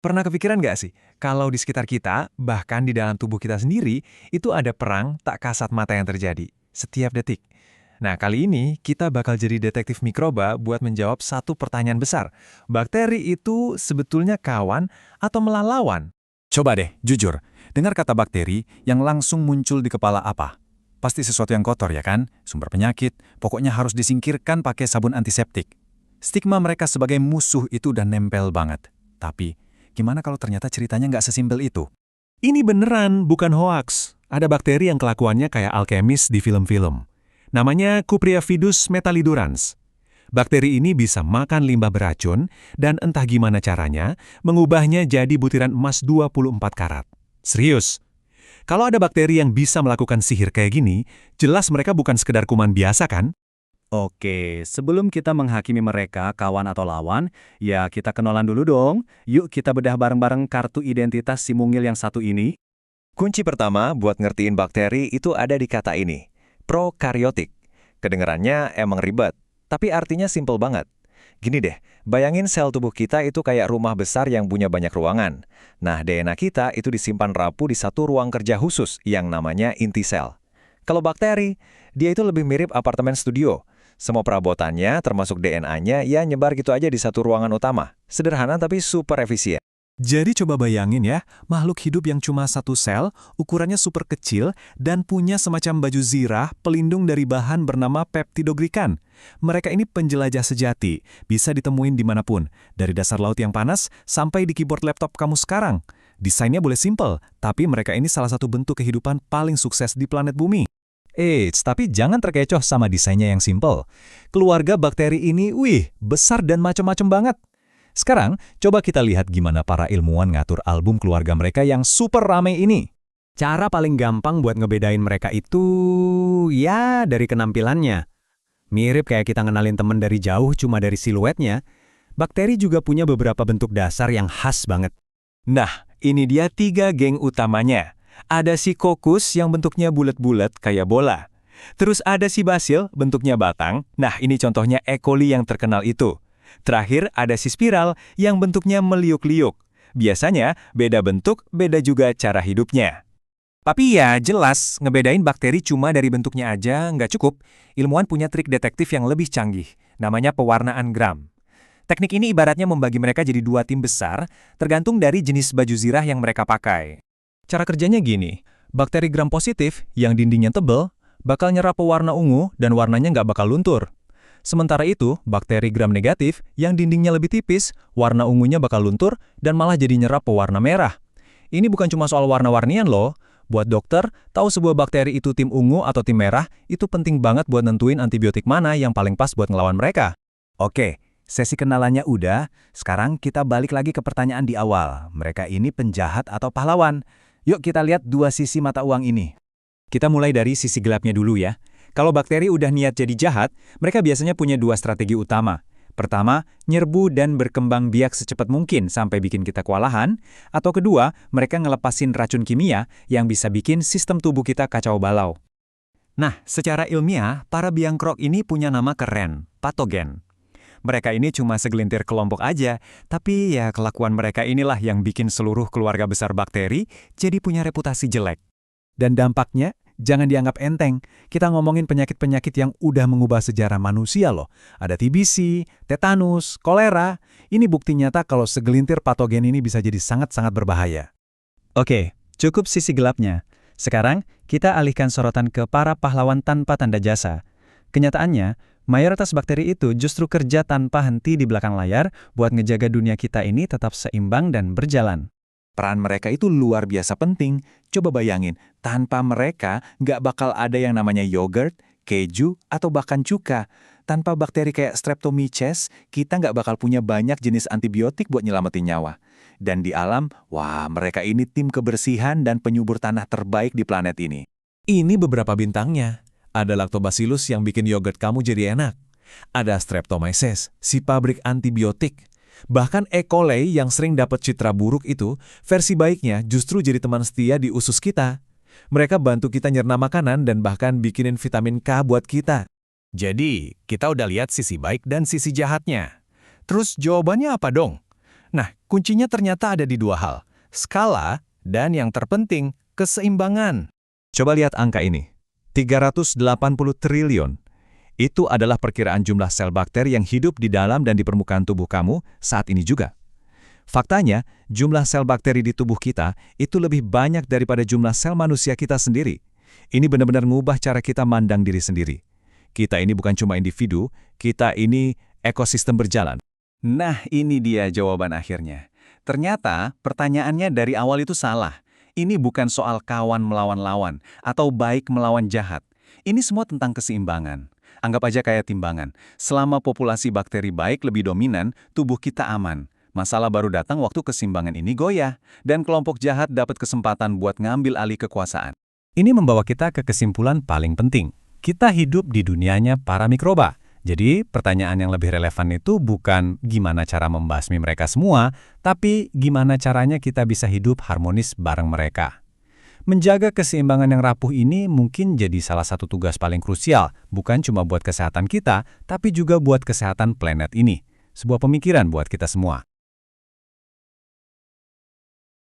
Pernah kepikiran nggak sih, kalau di sekitar kita, bahkan di dalam tubuh kita sendiri, itu ada perang tak kasat mata yang terjadi, setiap detik. Nah, kali ini kita bakal jadi detektif mikroba buat menjawab satu pertanyaan besar. Bakteri itu sebetulnya kawan atau melawan? Coba deh, jujur, dengar kata bakteri yang langsung muncul di kepala apa? Pasti sesuatu yang kotor ya kan? Sumber penyakit, pokoknya harus disingkirkan pakai sabun antiseptik. Stigma mereka sebagai musuh itu udah nempel banget. Tapi, gimana kalau ternyata ceritanya nggak sesimpel itu? Ini beneran, bukan hoaks. Ada bakteri yang kelakuannya kayak alkemis di film-film. Namanya Cupriaphidus metallidurans. Bakteri ini bisa makan limbah beracun dan entah gimana caranya mengubahnya jadi butiran emas 24 karat. Serius. Kalau ada bakteri yang bisa melakukan sihir kayak gini, jelas mereka bukan sekedar kuman biasa kan? Oke, sebelum kita menghakimi mereka kawan atau lawan, ya kita kenalan dulu dong. Yuk kita bedah bareng-bareng kartu identitas si mungil yang satu ini. Kunci pertama buat ngertiin bakteri itu ada di kata ini, prokaryotik. Kedengarannya emang ribet, tapi artinya simpel banget. Gini deh, bayangin sel tubuh kita itu kayak rumah besar yang punya banyak ruangan. Nah, DNA kita itu disimpan rapuh di satu ruang kerja khusus yang namanya inti sel. Kalau bakteri, dia itu lebih mirip apartemen studio. Semua perabotannya, termasuk DNA-nya, ya nyebar gitu aja di satu ruangan utama. Sederhana tapi super efisien. Jadi coba bayangin ya, makhluk hidup yang cuma satu sel, ukurannya super kecil, dan punya semacam baju zirah pelindung dari bahan bernama peptidoglikan. Mereka ini penjelajah sejati, bisa ditemuin dimanapun, dari dasar laut yang panas sampai di keyboard laptop kamu sekarang. Desainnya boleh simple, tapi mereka ini salah satu bentuk kehidupan paling sukses di planet bumi. Tapi jangan terkecoh sama desainnya yang simple. Keluarga bakteri ini, besar dan macam-macam banget. Sekarang, coba kita lihat gimana para ilmuwan ngatur album keluarga mereka yang super rame ini. Cara paling gampang buat ngebedain mereka itu, ya dari penampilannya. Mirip kayak kita ngenalin temen dari jauh cuma dari siluetnya, bakteri juga punya beberapa bentuk dasar yang khas banget. Nah, ini dia 3 geng utamanya. Ada si Coccus yang bentuknya bulat-bulat kayak bola. Terus ada si Bacil, bentuknya batang. Nah, ini contohnya E. coli yang terkenal itu. Terakhir ada si spiral yang bentuknya meliuk-liuk. Biasanya beda bentuk, beda juga cara hidupnya. Tapi ya jelas, ngebedain bakteri cuma dari bentuknya aja nggak cukup. Ilmuwan punya trik detektif yang lebih canggih, namanya pewarnaan gram. Teknik ini ibaratnya membagi mereka jadi 2 tim besar, tergantung dari jenis baju zirah yang mereka pakai. Cara kerjanya gini, bakteri gram positif yang dindingnya tebal, bakal nyerap pewarna ungu dan warnanya nggak bakal luntur. Sementara itu, bakteri gram negatif yang dindingnya lebih tipis, warna ungunya bakal luntur dan malah jadi nyerap pewarna merah. Ini bukan cuma soal warna-warnian loh. Buat dokter, tahu sebuah bakteri itu tim ungu atau tim merah, itu penting banget buat nentuin antibiotik mana yang paling pas buat ngelawan mereka. Oke, sesi kenalannya udah, sekarang kita balik lagi ke pertanyaan di awal. Mereka ini penjahat atau pahlawan? Yuk kita lihat 2 sisi mata uang ini. Kita mulai dari sisi gelapnya dulu ya. Kalau bakteri udah niat jadi jahat, mereka biasanya punya 2 strategi utama. Pertama, nyerbu dan berkembang biak secepat mungkin sampai bikin kita kewalahan. Atau kedua, mereka ngelepasin racun kimia yang bisa bikin sistem tubuh kita kacau balau. Nah, secara ilmiah, para biangkrok ini punya nama keren, patogen. Mereka ini cuma segelintir kelompok aja, tapi ya kelakuan mereka inilah yang bikin seluruh keluarga besar bakteri jadi punya reputasi jelek. Dan dampaknya, jangan dianggap enteng. Kita ngomongin penyakit-penyakit yang udah mengubah sejarah manusia loh. Ada TBC, tetanus, kolera. Ini bukti nyata kalau segelintir patogen ini bisa jadi sangat-sangat berbahaya. Oke, cukup sisi gelapnya. Sekarang, kita alihkan sorotan ke para pahlawan tanpa tanda jasa. Kenyataannya, mayoritas bakteri itu justru kerja tanpa henti di belakang layar buat ngejaga dunia kita ini tetap seimbang dan berjalan. Peran mereka itu luar biasa penting. Coba bayangin, tanpa mereka nggak bakal ada yang namanya yogurt, keju, atau bahkan cuka. Tanpa bakteri kayak Streptomyces, kita nggak bakal punya banyak jenis antibiotik buat nyelamatin nyawa. Dan di alam, wah mereka ini tim kebersihan dan penyubur tanah terbaik di planet ini. Ini beberapa bintangnya. Ada Lactobacillus yang bikin yogurt kamu jadi enak. Ada Streptomyces, si pabrik antibiotik. Bahkan E. coli yang sering dapat citra buruk itu, versi baiknya justru jadi teman setia di usus kita. Mereka bantu kita nyerna makanan dan bahkan bikinin vitamin K buat kita. Jadi, kita udah lihat sisi baik dan sisi jahatnya. Terus jawabannya apa dong? Nah, kuncinya ternyata ada di dua hal, skala dan yang terpenting, keseimbangan. Coba lihat angka ini. 380 triliun. Itu adalah perkiraan jumlah sel bakteri yang hidup di dalam dan di permukaan tubuh kamu saat ini juga. Faktanya, jumlah sel bakteri di tubuh kita itu lebih banyak daripada jumlah sel manusia kita sendiri. Ini benar-benar ngubah cara kita mandang diri sendiri. Kita ini bukan cuma individu, kita ini ekosistem berjalan. Nah, ini dia jawaban akhirnya. Ternyata pertanyaannya dari awal itu salah. Ini bukan soal kawan melawan lawan atau baik melawan jahat. Ini semua tentang keseimbangan. Anggap aja kayak timbangan. Selama populasi bakteri baik lebih dominan, tubuh kita aman. Masalah baru datang waktu keseimbangan ini goyah, dan kelompok jahat dapat kesempatan buat ngambil alih kekuasaan. Ini membawa kita ke kesimpulan paling penting. Kita hidup di dunianya para mikroba. Jadi, pertanyaan yang lebih relevan itu bukan gimana cara membasmi mereka semua, tapi gimana caranya kita bisa hidup harmonis bareng mereka. Menjaga keseimbangan yang rapuh ini mungkin jadi salah satu tugas paling krusial, bukan cuma buat kesehatan kita, tapi juga buat kesehatan planet ini. Sebuah pemikiran buat kita semua.